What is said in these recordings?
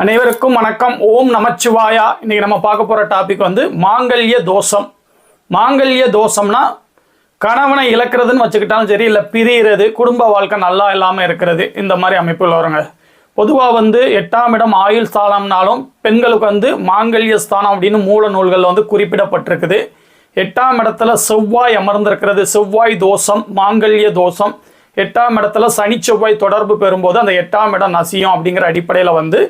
அனைவருக்கும் வணக்கம். ஓம் நமச்சிவாயா. இன்னைக்கு நம்ம பார்க்க போகிற டாபிக் வந்து மாங்கல்ய தோஷம். மாங்கல்ய தோஷம்னா கணவனை இழக்கிறதுன்னு வச்சுக்கிட்டாலும் சரி, இல்லை பிரிகிறது, குடும்ப வாழ்க்கை நல்லா இல்லாமல் இருக்கிறது, இந்த மாதிரி அமைப்புகள் வருங்க. பொதுவாக வந்து 8ஆம் இடம் ஆயுள் ஸ்தானம்னாலும் பெண்களுக்கு வந்து மாங்கல்ய ஸ்தானம் அப்படின்னு மூல நூல்களில் வந்து குறிப்பிடப்பட்டிருக்குது. 8ஆம் இடத்துல செவ்வாய் அமர்ந்திருக்கிறது. செவ்வாய் தோஷம், மாங்கல்ய தோஷம். 8ஆம் இடத்துல சனி செவ்வாய் தொடர்பு பெறும்போது அந்த 8ஆம் இடம் நசியும் அப்படிங்கிற அடிப்படையில் வந்து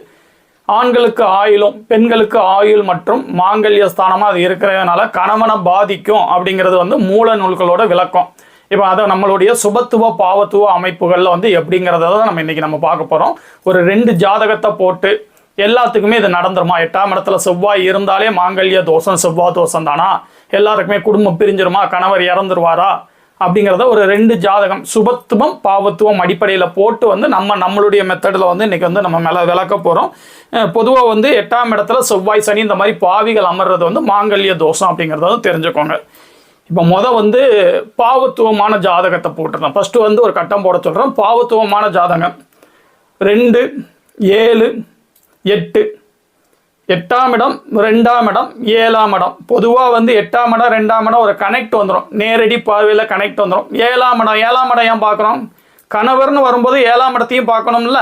ஆண்களுக்கு ஆயுளும் பெண்களுக்கு ஆயுள் மற்றும் மாங்கல்ய ஸ்தானமாக அது இருக்கிறதுனால கணவனை பாதிக்கும் அப்படிங்கிறது வந்து மூல நூல்களோட விளக்கம். இப்போ அதை நம்மளுடைய சுபத்துவ பாவத்துவ அமைப்புகளில் வந்து எப்படிங்கிறத தான் நம்ம பார்க்க போகிறோம். ஒரு 2 ஜாதகத்தை போட்டு எல்லாத்துக்குமே இது நடந்துருமா, 8ஆம் இடத்துல செவ்வாய் இருந்தாலே மாங்கல்ய தோஷம் செவ்வாய் தோஷம் தானா, எல்லாருக்குமே குடும்பம் பிரிஞ்சிருமா, கணவர் இறந்துருவாரா அப்படிங்கிறத ஒரு 2 ஜாதகம் சுபத்துவம் பாவத்துவம் அடிப்படையில் போட்டு வந்து நம்மளுடைய மெத்தடில் வந்து இன்றைக்கி வந்து நம்ம மேலே விளக்க போகிறோம். பொதுவாக வந்து 8ஆம் இடத்துல செவ்வாய் சனி இந்த மாதிரி பாவிகள் அமர்றது வந்து மாங்கல்ய தோஷம் அப்படிங்கிறத வந்து தெரிஞ்சுக்கோங்க. இப்போ வந்து பாவத்துவமான ஜாதகத்தை போட்டுருந்தோம். ஃபஸ்ட்டு வந்து ஒரு கட்டம் போட சொல்கிறோம். பாவத்துவமான ஜாதகம் 2, 7, 8. 8ஆம் இடம், 2ஆம் இடம், 7ஆம் இடம். பொதுவாக வந்து 8ஆம் இடம் 2ஆம் இடம் ஒரு கனெக்ட் வந்துடும், நேரடி பார்வையில் கனெக்ட் வந்துடும். 7ஆம் இடம் ஏன் பார்க்குறோம், கணவர்னு வரும்போது 7ஆம் இடத்தையும் பார்க்கணும்ல.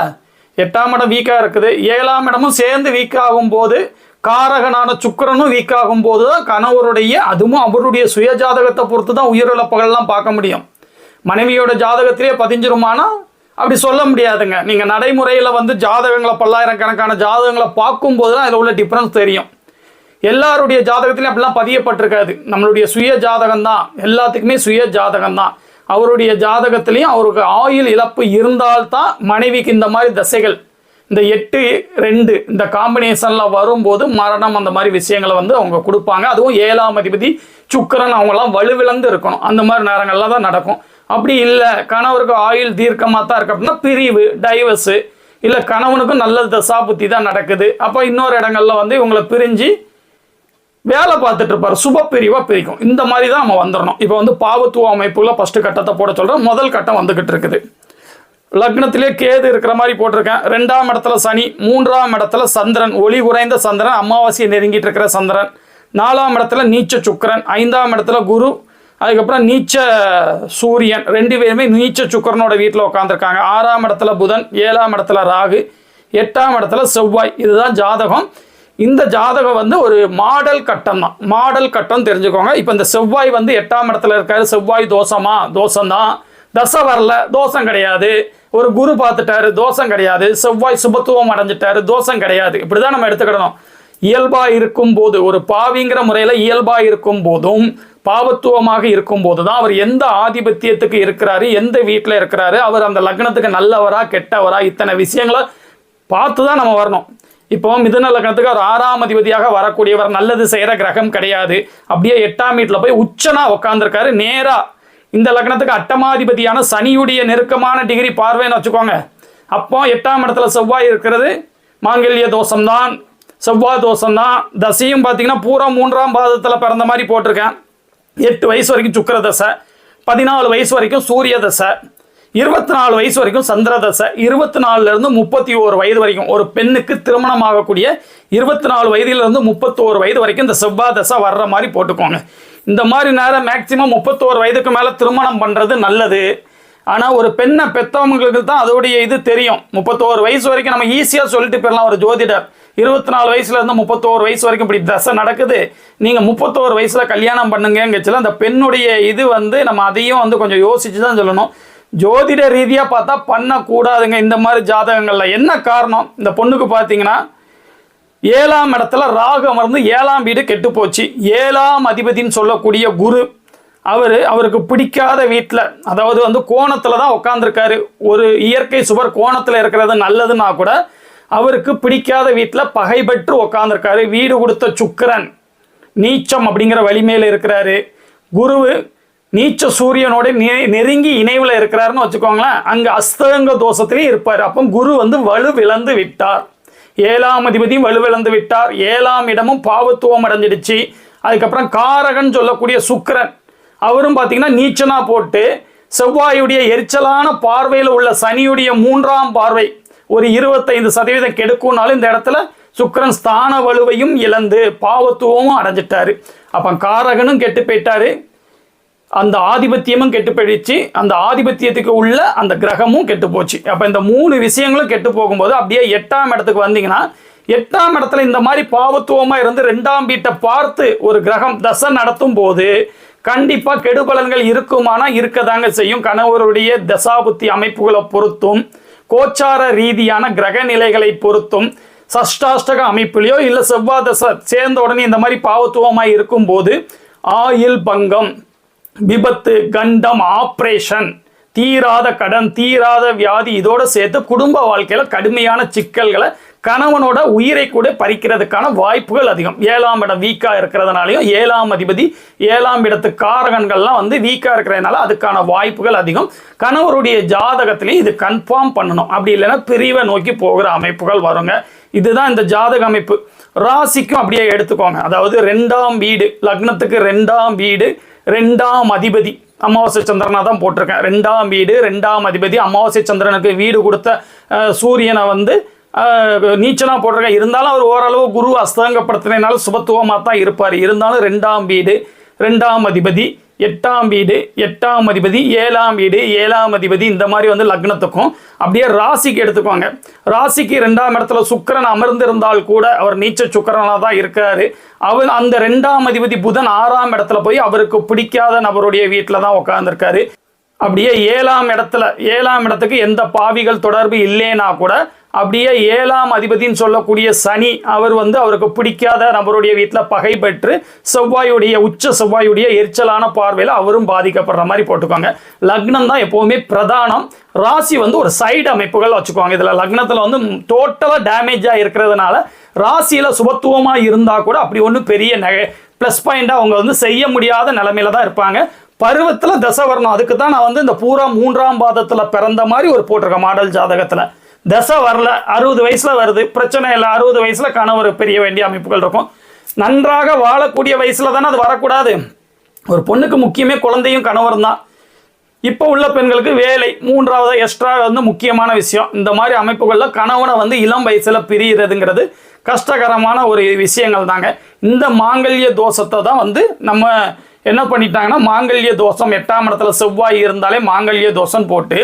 8ஆம் இடம் வீக்காக இருக்குது, 7ஆம் இடமும் சேர்ந்து வீக் ஆகும்போது, காரகனான சுக்கிரனும் வீக் ஆகும்போது தான் கணவருடைய, அதுவும் அவருடைய சுய ஜாதகத்தை பொறுத்து தான் உயிரிழப்புகள்லாம் பார்க்க முடியும். மனைவியோட ஜாதகத்திலே பதிஞ்சிருமானா அப்படி சொல்ல முடியாதுங்க. நீங்கள் நடைமுறையில் வந்து ஜாதகங்களை பல்லாயிரக்கணக்கான ஜாதகங்களை பார்க்கும்போது தான் அதில் உள்ள டிஃப்ரென்ஸ் தெரியும். எல்லாருடைய ஜாதகத்திலையும் அப்படிலாம் பதியப்பட்டிருக்காது. நம்மளுடைய சுய ஜாதகம் தான், எல்லாத்துக்குமே சுய ஜாதகம் தான். அவருடைய ஜாதகத்திலையும் அவருக்கு ஆயுள் இழப்பு இருந்தால்தான் மனைவிக்கு இந்த மாதிரி தசைகள், இந்த 8, 2 இந்த காம்பினேஷனில் வரும்போது மரணம் அந்த மாதிரி விஷயங்களை வந்து அவங்க கொடுப்பாங்க. அதுவும் 7ஆம் அதிபதி சுக்கிரன் அவங்களாம் வலுவிழந்து இருக்கணும், அந்த மாதிரி நேரங்கள்லாம் தான் நடக்கும். அப்படி இல்லை, கணவருக்கு ஆயுள் தீர்க்கமாக தான் இருக்கு அப்படின்னா பிரிவு, டைவர்ஸு, இல்லை கணவனுக்கும் நல்ல தசா புத்தி தான் நடக்குது, அப்போ இன்னொரு இடங்கள்ல வந்து இவங்களை பிரிஞ்சு வேலை பார்த்துட்டு இருப்பார், சுப பிரிவாக பிரிக்கும். இந்த மாதிரி தான் நம்ம வந்துடணும். இப்போ வந்து பாவத்துவ அமைப்புல ஃபஸ்ட்டு கட்டத்தை போட சொல்கிறேன். முதல் கட்டம் வந்துக்கிட்டு இருக்குது. லக்னத்திலே கேது இருக்கிற மாதிரி போட்டிருக்கேன். 2ஆம் இடத்துல சனி, 3ஆம் இடத்துல சந்திரன், ஒளி குறைந்த சந்திரன், அமாவாசையை நெருங்கிட்டு இருக்கிற சந்திரன், 4ஆம் இடத்துல நீச்ச சுக்கிரன், 5ஆம் இடத்துல குரு, அதுக்கப்புறம் நீச்ச சூரியன், 2 பேருமே நீச்ச சுக்கிரனோட வீட்டில் உட்காந்துருக்காங்க. 6ஆம் இடத்துல புதன், 7ஆம் இடத்துல ராகு, 8ஆம் இடத்துல செவ்வாய். இதுதான் ஜாதகம். இந்த ஜாதகம் வந்து ஒரு மாடல் கட்டம் தான். மாடல் கட்டம் தெரிஞ்சுக்கோங்க. இப்போ இந்த செவ்வாய் வந்து 8ஆம் இடத்துல இருக்காரு. செவ்வாய் தோஷமா, தோஷம்தான். தசை வரல, தோஷம் கிடையாது. ஒரு குரு பார்த்துட்டாரு, தோஷம் கிடையாது. செவ்வாய் சுபத்துவம் அடைஞ்சிட்டாரு, தோஷம் கிடையாது. இப்படி தான் நம்ம எடுத்துக்கிடணும். இயல்பாக இருக்கும் போது, ஒரு பாவிங்கிற முறையில் இயல்பாக இருக்கும் போதும் பாவத்துவமாக இருக்கும் போது தான் அவர் எந்த ஆதிபத்தியத்துக்கு இருக்கிறாரு, எந்த வீட்டில் இருக்கிறாரு, அவர் அந்த லக்னத்துக்கு நல்லவரா கெட்டவரா, இத்தனை விஷயங்களை பார்த்து தான் நம்ம வரணும். இப்போ மிதுன லக்னத்துக்கு அவர் 6ஆம் அதிபதியாக வரக்கூடியவர், நல்லது செய்கிற கிரகம் கிடையாது. அப்படியே 8ஆம் வீட்டில் போய் உச்சனா உட்காந்துருக்காரு. நேராக இந்த லக்னத்துக்கு அட்டமாதிபதியான சனியுடைய நெருக்கமான டிகிரி பார்வைன்னு வச்சுக்கோங்க. அப்போ 8ஆம் இடத்துல செவ்வாய் இருக்கிறது மாங்கல்ய தோஷம்தான், செவ்வாய் தோஷம்தான். தசையும் பார்த்தீங்கன்னா பூரா 3ஆம் பாதத்தில் பிறந்த மாதிரி போட்டிருக்கேன். 8 வயசு வரைக்கும் சுக்கிர தசை, 14 வயசு வரைக்கும் சூரிய தசை, 24 வயசு வரைக்கும் சந்திர தசை, 24லேருந்து 31 வயது வரைக்கும் ஒரு பெண்ணுக்கு திருமணம் ஆகக்கூடிய 24 வயதிலிருந்து 31 வயது வரைக்கும் இந்த செவ்வாய் தசை வர்ற மாதிரி போட்டுக்கோங்க. இந்த மாதிரி நேரம் மேக்சிமம் 31 வயதுக்கு மேலே திருமணம் பண்ணுறது நல்லது. ஆனால் ஒரு பெண்ணை பெற்றவங்களுக்கு தான் அதோடைய இது தெரியும். 31 வயசு வரைக்கும் நம்ம ஈஸியாக சொல்லிட்டு போயிடலாம். ஒரு ஜோதிடர் 24 வயசுலேருந்து 31 வயசு வரைக்கும் இப்படி தசை நடக்குது, நீங்கள் 31 வயசில் கல்யாணம் பண்ணுங்கங்கச்சில அந்த பெண்ணுடைய இது வந்து நம்ம அதையும் வந்து கொஞ்சம் யோசிச்சு தான் சொல்லணும். ஜோதிட ரீதியாக பார்த்தா பண்ணக்கூடாதுங்க இந்த மாதிரி ஜாதகங்களில். என்ன காரணம், இந்த பொண்ணுக்கு பார்த்தீங்கன்னா 7ஆம் இடத்துல ராகு அமர்ந்து 7ஆம் வீடு கெட்டு போச்சு. 7ஆம் அதிபதினு சொல்லக்கூடிய குரு அவருக்கு பிடிக்காத வீட்டில், அதாவது வந்து கோணத்தில் தான் உட்காந்துருக்காரு. ஒரு இயற்கை சுவர் கோணத்தில் இருக்கிறது நல்லதுன்னா கூட அவருக்கு பிடிக்காத வீட்டில் பகை பெற்று உட்காந்துருக்காரு. வீடு கொடுத்த சுக்கிரன் நீச்சம் அப்படிங்கிற வலிமையில் இருக்கிறாரு. குருவு நீச்ச சூரியனோட நெருங்கி இணைவில் இருக்கிறாருன்னு வச்சுக்கோங்களேன். அங்கே அஸ்தங்க தோஷத்திலேயே இருப்பார். அப்போ குரு வந்து வலுவிழந்து விட்டார். 7ஆம் அதிபதியும் வலுவிழந்து விட்டார். 7ஆம் இடமும் பாவத்துவம் அடைஞ்சிடுச்சு. அதுக்கப்புறம் காரகன் சொல்லக்கூடிய சுக்கிரன் அவரும் பார்த்தீங்கன்னா நீச்சனா போட்டு செவ்வாயுடைய எரிச்சலான பார்வையில் உள்ள சனியுடைய 3ஆம் பார்வை ஒரு 25% கெடுக்கும்னாலும் இந்த இடத்துல சுக்கிரன் ஸ்தான வலுவையும் இழந்து பாவத்துவமும் அடைஞ்சிட்டாரு. அப்போ காரகனும் கெட்டு போயிட்டாரு, அந்த ஆதிபத்தியமும் கெட்டு போயிடுச்சு, அந்த ஆதிபத்தியத்துக்கு உள்ள அந்த கிரகமும் கெட்டு போச்சு. அப்போ இந்த 3 விஷயங்களும் கெட்டு போகும்போது அப்படியே 8ஆம் இடத்துக்கு வந்தீங்கன்னா 8ஆம் இடத்துல இந்த மாதிரி பாவத்துவமாக இருந்து 2ஆம் வீட்டை பார்த்து ஒரு கிரகம் தசை நடத்தும் போது கண்டிப்பாக கெடுபலன்கள் இருக்குமானா இருக்கதாங்க செய்யும். கணவருடைய தசாபுத்தி அமைப்புகளை பொறுத்தும் கோச்சார ரீதியான கிரக நிலைகளை பொறுத்தும் சஷ்டாஷ்டக அமைப்புலையோ இல்லை செவ்வாய் தசை சேர்ந்த உடனே இந்த மாதிரி பாவத்துவமாக இருக்கும்போது ஆயுள் பங்கம், விபத்து, கண்டம், ஆப்ரேஷன், தீராத கடன், தீராத வியாதி, இதோட சேர்த்து குடும்ப வாழ்க்கையில் கடுமையான சிக்கல்களை கணவனோட உயிரை கூட பறிக்கிறதுக்கான வாய்ப்புகள் அதிகம். 7ஆம் இடம் வீக்காக இருக்கிறதுனாலையும் 7ஆம் அதிபதி 7ஆம் இடத்து காரகன்கள்லாம் வந்து வீக்காக இருக்கிறதுனால அதுக்கான வாய்ப்புகள் அதிகம். கணவருடைய ஜாதகத்திலையும் இது கன்ஃபார்ம் பண்ணணும், அப்படி இல்லைன்னா பிரிவை நோக்கி போகிற அமைப்புகள் வருங்க. இதுதான் இந்த ஜாதக அமைப்பு. ராசிக்கும் அப்படியே எடுத்துக்கோங்க. அதாவது 2ஆம் வீடு, லக்னத்துக்கு 2ஆம் வீடு, 2ஆம் அதிபதி, அமாவாசை சந்திரனா தான் போட்டிருக்கேன். 2ஆம் வீடு, 2ஆம் அதிபதி, அமாவாசை சந்திரனுக்கு வீடு கொடுத்த சூரியனை வந்து நீச்சலாக போட்டிருக்கேன். இருந்தாலும் அவர் ஓரளவு குரு அஸ்தங்கப்படுத்தினால சுபத்துவமாக தான் இருப்பார். இருந்தாலும் 2ஆம் வீடு, 2ஆம் அதிபதி, 8ஆம் வீடு, 8ஆம் அதிபதி, 7ஆம் வீடு, 7ஆம் அதிபதி, இந்த மாதிரி வந்து லக்னத்துக்கும் அப்படியே ராசிக்கு எடுத்துக்கோங்க. ராசிக்கு 2ஆம் இடத்துல சுக்கிரன் அமர்ந்திருந்தால் கூட அவர் நீச்ச சுக்கிரனாக தான் இருக்காரு. அவர் அந்த 2ஆம் அதிபதி புதன் 6ஆம் இடத்துல போய் அவருக்கு பிடிக்காத நபருடைய வீட்டில் தான் உட்கார்ந்துருக்காரு. அப்படியே 7ஆம் இடத்துல, 7ஆம் இடத்துக்கு எந்த பாவிகள் தொடர்பு இல்லைன்னா கூட அப்படியே 7ஆம் அதிபதினு சொல்லக்கூடிய சனி அவர் வந்து அவருக்கு பிடிக்காத நபருடைய வீட்டில் பகை பெற்று செவ்வாயுடைய உச்ச செவ்வாயுடைய எரிச்சலான பார்வையில் அவரும் பாதிக்கப்படுற மாதிரி போட்டுக்கோங்க. லக்னம் தான் எப்போவுமே பிரதானம், ராசி வந்து ஒரு சைடு அமைப்புகள் வச்சுக்கோங்க. இதில் லக்னத்தில் வந்து டோட்டலாக டேமேஜாக இருக்கிறதுனால ராசியில் சுபத்துவமாக இருந்தால் கூட அப்படி ஒன்றும் பெரிய ப்ளஸ் பாயிண்டாக அவங்க வந்து செய்ய முடியாத நிலைமையில தான் இருப்பாங்க. பருவத்தில் தசை வரணும். அதுக்கு தான் நான் வந்து இந்த பூரா 3ஆம் பாதத்தில் பிறந்த மாதிரி ஒரு போட்டிருக்கேன் மாடல் ஜாதகத்தில். தசை வரல, 60 வயசில் வருது, பிரச்சனை இல்லை. 60 வயசில் கணவர் பெரிய வேண்டிய அமைப்புகள் இருக்கும். நன்றாக வாழக்கூடிய வயசில் தானே அது வரக்கூடாது. ஒரு பொண்ணுக்கு முக்கியமே குழந்தையும் கணவரும் தான். இப்போ உள்ள பெண்களுக்கு வேலை 3ஆவது எக்ஸ்ட்ரா வந்து முக்கியமான விஷயம். இந்த மாதிரி அமைப்புகளில் கணவனை வந்து இளம் வயசில் பிரிகிறதுங்கிறது கஷ்டகரமான ஒரு விஷயங்கள் தாங்க. இந்த மாங்கல்ய தோஷத்தை தான் வந்து நம்ம என்ன பண்ணிட்டாங்கன்னா மாங்கல்ய தோஷம் 8ஆம் இடத்துல செவ்வாய் இருந்தாலே மாங்கல்ய தோஷம் போட்டு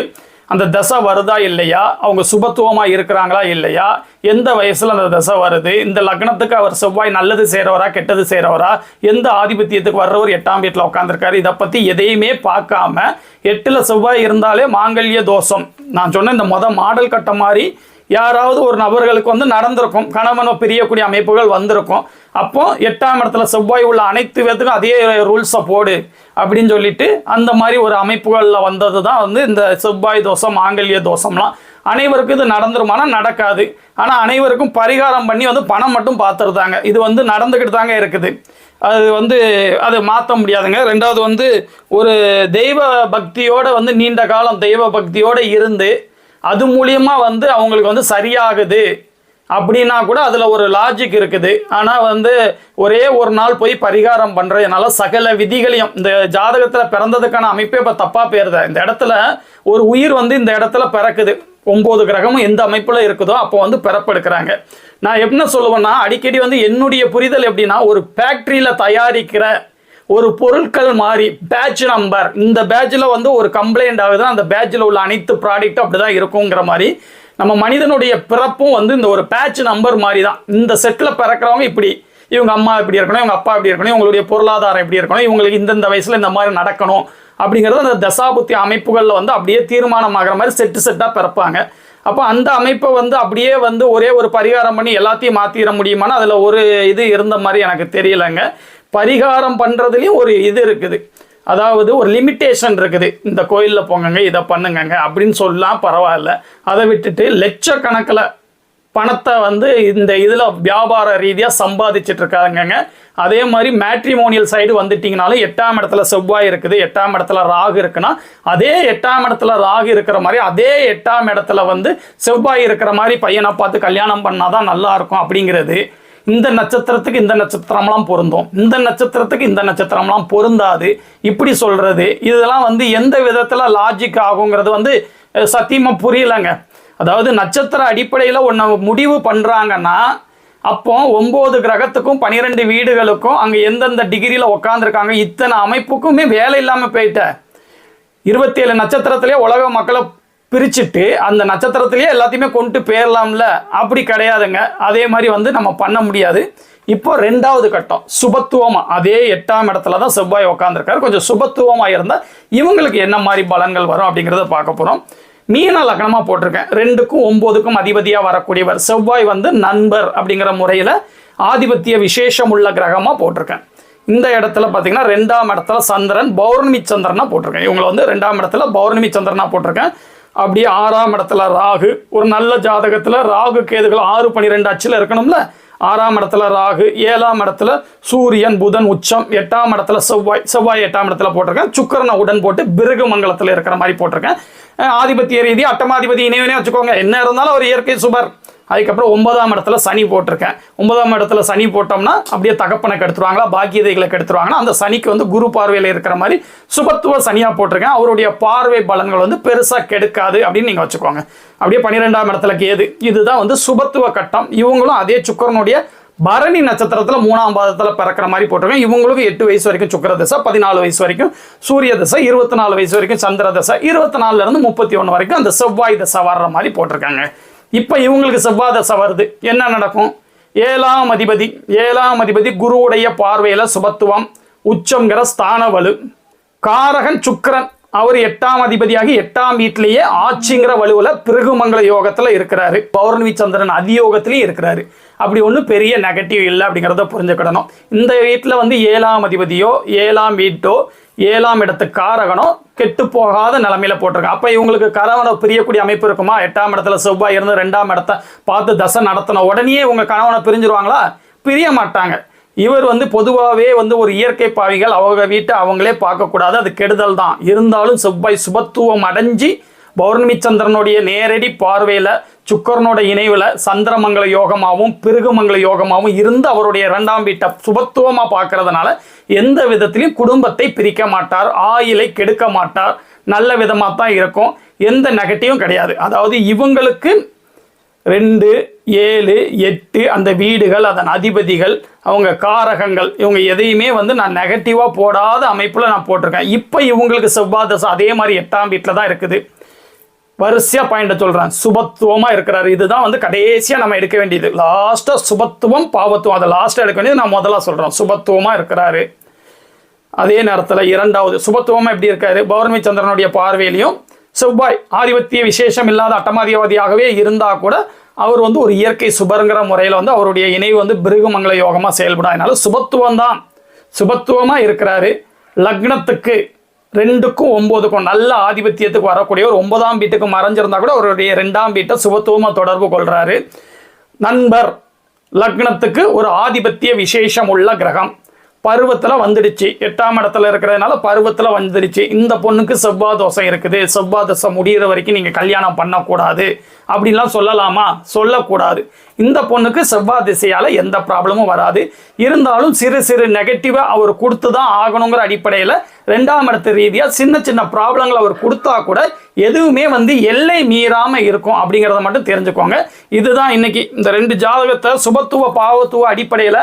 அந்த தசை வருதா இல்லையா, அவங்க சுபத்துவமாக இருக்கிறாங்களா இல்லையா, எந்த வயசில் அந்த தசை வருது, இந்த லக்னத்துக்கு அவர் செவ்வாய் நல்லது செய்கிறவரா கெட்டது செய்கிறவரா, எந்த ஆதிபத்தியத்துக்கு வர்றவர் 8ஆம் வீட்டில் உட்காந்துருக்காரு, இதை பற்றி எதையுமே பார்க்காம 8ல் செவ்வாய் இருந்தாலே மாங்கல்ய தோஷம். நான் சொன்ன இந்த மாடல் கட்ட மாதிரி யாராவது ஒரு நபர்களுக்கு வந்து நடந்திருக்கும், கணவனை பிரியக்கூடிய அமைப்புகள் வந்திருக்கும். அப்போ 8ஆம் இடத்துல செவ்வாய் உள்ள அனைத்து விதத்துக்கும் அதே ரூல்ஸை போடு அப்படின்னு சொல்லிட்டு அந்த மாதிரி ஒரு அமைப்புகளில் வந்தது தான் வந்து இந்த செவ்வாய் தோஷம் மாங்கல்ய தோஷம்லாம். அனைவருக்கும் இது நடந்துருமானா நடக்காது. ஆனால் அனைவருக்கும் பரிகாரம் பண்ணி வந்து பணம் மட்டும் பார்த்துருந்தாங்க. இது வந்து நடந்துக்கிட்டு தாங்க இருக்குது. அது வந்து அதை மாற்ற முடியாதுங்க. ரெண்டாவது வந்து ஒரு தெய்வ பக்தியோடு வந்து நீண்ட காலம் தெய்வ பக்தியோடு இருந்து அது மூலியமாக வந்து அவங்களுக்கு வந்து சரியாகுது அப்படின்னா கூட அதில் ஒரு லாஜிக் இருக்குது. ஆனால் வந்து ஒரே ஒரு நாள் போய் பரிகாரம் பண்ணுறதுனால சகல விதிகளையும் இந்த ஜாதகத்தில் பிறந்ததுக்கான அமைப்பே இப்போ தப்பாக போயிருது. இந்த இடத்துல ஒரு உயிர் வந்து இந்த இடத்துல பிறக்குது, 9 கிரகமும் எந்த அமைப்பில் இருக்குதோ அப்போ வந்து பிறப்பெடுக்கிறாங்க. நான் என்ன சொல்லுவேன்னா அடிக்கடி வந்து என்னுடைய புரிதல் எப்படின்னா ஒரு ஃபேக்ட்ரியில் தயாரிக்கிற ஒரு பொருட்கள் மாதிரி பேட்ச் நம்பர், இந்த பேட்சில் வந்து ஒரு கம்ப்ளைண்ட் ஆகுதுன்னா அந்த பேட்சில் உள்ள அனைத்து ப்ராடக்ட்டும் அப்படி தான் இருக்குங்கிற மாதிரி நம்ம மனிதனுடைய பிறப்பும் வந்து இந்த ஒரு பேட்ச் நம்பர் மாதிரி தான். இந்த செட்டில் பிறக்கிறவங்க இப்படி, இவங்க அம்மா இப்படி இருக்கணும், இவங்க அப்பா இப்படி இருக்கணும், இவங்களுடைய பொருளாதாரம் எப்படி இருக்கணும், இவங்களுக்கு இந்தந்த வயசில் இந்த மாதிரி நடக்கணும் அப்படிங்கிறது அந்த தசாபுத்தி அமைப்புகளில் வந்து அப்படியே தீர்மானமாகிற மாதிரி செட்டாக பிறப்பாங்க. அப்போ அந்த அமைப்பை வந்து அப்படியே வந்து ஒரே ஒரு பரிகாரம் பண்ணி எல்லாத்தையும் மாற்றிட முடியுமானா அதில் ஒரு இது இருந்த மாதிரி எனக்கு தெரியலைங்க. பரிகாரம் பண்ணுறதுலேயும் ஒரு இது இருக்குது, அதாவது ஒரு லிமிட்டேஷன் இருக்குது. இந்த கோயிலில் போங்கங்க, இதை பண்ணுங்கங்க அப்படின்னு சொல்லலாம், பரவாயில்ல. அதை விட்டுட்டு லட்சக்கணக்கில் பணத்தை வந்து இந்த இதில் வியாபார ரீதியாக சம்பாதிச்சுட்டு இருக்காங்கங்க. அதே மாதிரி மேட்ரிமோனியல் சைடு வந்துட்டிங்கனாலும் 8ஆம் இடத்துல செவ்வாய் இருக்குது, 8ஆம் இடத்துல ராகு இருக்குன்னா அதே 8ஆம் இடத்துல ராகு இருக்கிற மாதிரி அதே 8ஆம் இடத்துல வந்து செவ்வாய் இருக்கிற மாதிரி பையனை பார்த்து கல்யாணம் பண்ணாதான் நல்லா இருக்கும் அப்படிங்கிறது. இந்த நட்சத்திரத்துக்கு இந்த நட்சத்திரம்லாம் பொருந்தும், இந்த நட்சத்திரத்துக்கு இந்த நட்சத்திரம்லாம் பொருந்தாது இப்படி சொல்கிறது, இதெல்லாம் வந்து எந்த விதத்தில் லாஜிக் ஆகுங்கிறது வந்து சத்தியமாக புரியலைங்க. அதாவது நட்சத்திர அடிப்படையில் ஒன்று முடிவு பண்ணுறாங்கன்னா அப்போ 9 கிரகத்துக்கும் 12 வீடுகளுக்கும் அங்கே எந்தெந்த டிகிரியில் உட்காந்துருக்காங்க இத்தனை அமைப்புக்குமே வேலை இல்லாமல் போயிட்ட 27 நட்சத்திரத்திலே உலக மக்களை பிரிச்சுட்டு அந்த நட்சத்திரத்திலேயே எல்லாத்தையுமே கொண்டு போயிடலாம்ல, அப்படி கிடையாதுங்க. அதே மாதிரி வந்து நம்ம பண்ண முடியாது. இப்போ 2வது கட்டம் சுபத்துவமாக, அதே 8ஆம் இடத்துல தான் செவ்வாய் உட்காந்துருக்காரு. கொஞ்சம் சுபத்துவமாக இருந்தால் இவங்களுக்கு என்ன மாதிரி பலன்கள் வரும் அப்படிங்கிறத பார்க்க போகிறோம். மீன லக்னமாக போட்டிருக்கேன். 2க்கும் 9க்கும் அதிபதியாக வரக்கூடியவர் செவ்வாய் வந்து நண்பர் அப்படிங்கிற முறையில் ஆதிபத்திய விசேஷம் உள்ள கிரகமாக போட்டிருக்கேன். இந்த இடத்துல பார்த்தீங்கன்னா 2ஆம் இடத்துல சந்திரன் பௌர்ணமி சந்திரனா போட்டிருக்கேன். இவங்களை வந்து 2ஆம் இடத்துல பௌர்ணமி சந்திரனா போட்டிருக்கேன். அப்படியே 6ஆம் இடத்துல ராகு, ஒரு நல்ல ஜாதகத்தில் ராகு கேதுகள் 6-12 அச்சில் இருக்கணும்ல. 6ஆம் இடத்துல ராகு, 7ஆம் இடத்துல சூரியன் புதன் உச்சம், 8ஆம் இடத்துல செவ்வாய் 8ஆம் இடத்துல போட்டிருக்கேன். சுக்கிரனை உடன் போட்டு பிருகு மங்கலத்தில் இருக்கிற மாதிரி போட்டிருக்கேன். ஆதிபத்திய ரீதி அட்டமாதிபதி இணைவனே வச்சுக்கோங்க, என்ன இருந்தாலும் ஒரு இயற்கை சுபர். அதுக்கப்புறம் 9ஆம் இடத்துல சனி போட்டிருக்கேன். 9ஆம் இடத்துல சனி போட்டோம்னா அப்படியே தகப்பனை கெடுத்துருவாங்களா, பாக்கியதைகளை கெடுத்துருவாங்கன்னா அந்த சனிக்கு வந்து குரு பார்வையில் இருக்கிற மாதிரி சுபத்துவ சனியாக போட்டிருக்கேன். அவருடைய பார்வை பலன்கள் வந்து பெருசாக கெடுக்காது அப்படின்னு நீங்கள் வச்சுக்கோங்க. அப்படியே 12ஆம் இடத்துல கேது, இதுதான் வந்து சுபத்துவ கட்டம். இவங்களும் அதே சுக்கிரனுடைய பரணி நட்சத்திரத்தில் 3ஆம் பாதத்தில் பிறக்கிற மாதிரி போட்டிருக்கேன். இவங்களுக்கு 8 வயசு வரைக்கும் சுக்கிர தசை, 14 வயசு வரைக்கும் சூரிய தசை, 24 வயசு வரைக்கும் சந்திர தசை, 24லேருந்து 31 வரைக்கும் அந்த செவ்வாய் தசை வர்ற மாதிரி போட்டிருக்காங்க. இப்போ இவங்களுக்கு செவ்வாய் தசை வருது, என்ன நடக்கும்? 7ஆம் அதிபதி குருவுடைய பார்வையில் சுபத்துவம், உச்சங்கிற ஸ்தான வலு, காரகன் சுக்கிரன் அவர் 8ஆம் அதிபதியாகி 8ஆம் வீட்டிலேயே ஆட்சிங்கிற வலுவில் பிருகுமங்கல யோகத்தில் இருக்கிறாரு. பௌர்ணமி சந்திரன் அதியோகத்திலையும் இருக்கிறாரு. அப்படி ஒன்றும் பெரிய நெகட்டிவ் இல்லை அப்படிங்கிறத புரிஞ்சுக்கிடணும். இந்த வீட்டில் வந்து 7ஆம் அதிபதியோ 7ஆம் வீட்டோ 7ஆம் இடத்துக்கு காரகனோ கெட்டு போகாத நிலைமையில போட்டிருக்காங்க. அப்போ இவங்களுக்கு கணவனை பிரியக்கூடிய அமைப்பு இருக்குமா? 8ஆம் இடத்துல செவ்வாய் இருந்து 2ஆம் இடத்தை பார்த்து தசை நடத்தின உடனே உங்க கணவனை பிரிஞ்சிருவாங்களா? பிரிய மாட்டாங்க. இவர் வந்து பொதுவாகவே வந்து ஒரு இயற்கை பாவிகள், அவங்க வீட்டை அவங்களே பார்க்கக்கூடாது, அது கெடுதல் தான். இருந்தாலும் செவ்வாய் சுபத்துவம் அடைஞ்சி பௌர்ணமி சந்திரனுடைய நேரடி பார்வையில் சுக்கரனோட இணைவில் சந்திரமங்கல யோகமாகவும் பிருகுமங்கல யோகமாகவும் இருந்து அவருடைய 2ஆம் வீட்டை சுபத்துவமாக பார்க்கறதுனால எந்த விதத்திலையும் குடும்பத்தை பிரிக்க மாட்டார், ஆயிலை கெடுக்க மாட்டார், நல்ல விதமாக தான் இருக்கும், எந்த நெகட்டிவும் கிடையாது. அதாவது இவங்களுக்கு 2, 7, 8 அந்த வீடுகள், அதன் அதிபதிகள், அவங்க காரகங்கள், இவங்க எதையுமே வந்து நான் நெகட்டிவாக போடாத அமைப்பில் நான் போட்டிருக்கேன். இப்போ இவங்களுக்கு செவ்வாய் தசை அதே மாதிரி 8ஆம் வீட்டில் தான் இருக்குது. வரிசையாக பாயிண்ட சொல்கிறேன், சுபத்துவமாக இருக்கிறாரு. இதுதான் வந்து கடைசியாக நம்ம எடுக்க வேண்டியது. லாஸ்ட்டாக சுபத்துவம் பாவத்துவம், அதை லாஸ்ட்டாக எடுக்க வேண்டியது நான் முதல்ல சொல்கிறேன். சுபத்துவமாக இருக்கிறாரு. அதே நேரத்தில் 2வது சுபத்துவமாக எப்படி இருக்காரு? பௌர்ணமி சந்திரனுடைய பார்வையிலையும் செவ்வாய் ஆதிபத்திய விசேஷம் இல்லாத அட்டமாதிபதியாகவே இருந்தால் கூட அவர் வந்து ஒரு இயற்கை சுபருங்கிற முறையில் வந்து அவருடைய இணைவு வந்து பிருகுமங்கல யோகமாக செயல்படும். அதனால சுபத்துவம் தான், சுபத்துவமாக இருக்கிறாரு. லக்னத்துக்கு 2க்கும் 9க்கும் நல்ல ஆதிபத்தியத்துக்கு வரக்கூடிய ஒரு 9ஆம் வீட்டுக்கு மறைஞ்சிருந்தா கூட அவருடைய 2ஆம் வீட்டை சுபத்துவமாக தொடர்பு கொள்றாரு. நண்பர் லக்னத்துக்கு ஒரு ஆதிபத்திய விசேஷம் உள்ள கிரகம் பருவத்தில் வந்துடுச்சு. 8ஆம் இடத்துல இருக்கிறதுனால பருவத்தில் வந்துடுச்சு. இந்த பொண்ணுக்கு செவ்வாய் தோஷம் இருக்குது, செவ்வாய் தசை முடிகிற வரைக்கும் நீங்கள் கல்யாணம் பண்ணக்கூடாது அப்படின்லாம் சொல்லலாமா? சொல்லக்கூடாது. இந்த பொண்ணுக்கு செவ்வாய் திசையால் எந்த ப்ராப்ளமும் வராது. இருந்தாலும் சிறு சிறு நெகட்டிவாக அவர் கொடுத்து தான் ஆகணுங்கிற அடிப்படையில் 2ஆம் இடத்து ரீதியாக சின்ன சின்ன ப்ராப்ளங்கள் அவர் கொடுத்தா கூட எதுவுமே வந்து எல்லை மீறாமல் இருக்கும் அப்படிங்கிறத மட்டும் தெரிஞ்சுக்கோங்க. இதுதான் இன்னைக்கு இந்த 2 ஜாதகத்தை சுபத்துவ பாவத்துவ அடிப்படையில்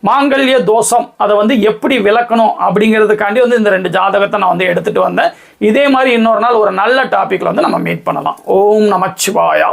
மாங்கல்ய தோஷம் அதை வந்து எப்படி விளக்கணும் அப்படிங்கிறதுக்காண்டி வந்து இந்த 2 ஜாதகத்தை நான் வந்து எடுத்துகிட்டு வந்தேன். இதே மாதிரி இன்னொரு நாள் ஒரு நல்ல டாப்பிக்கில் வந்து நம்ம மீட் பண்ணலாம். ஓம் நமச்சிவாயா.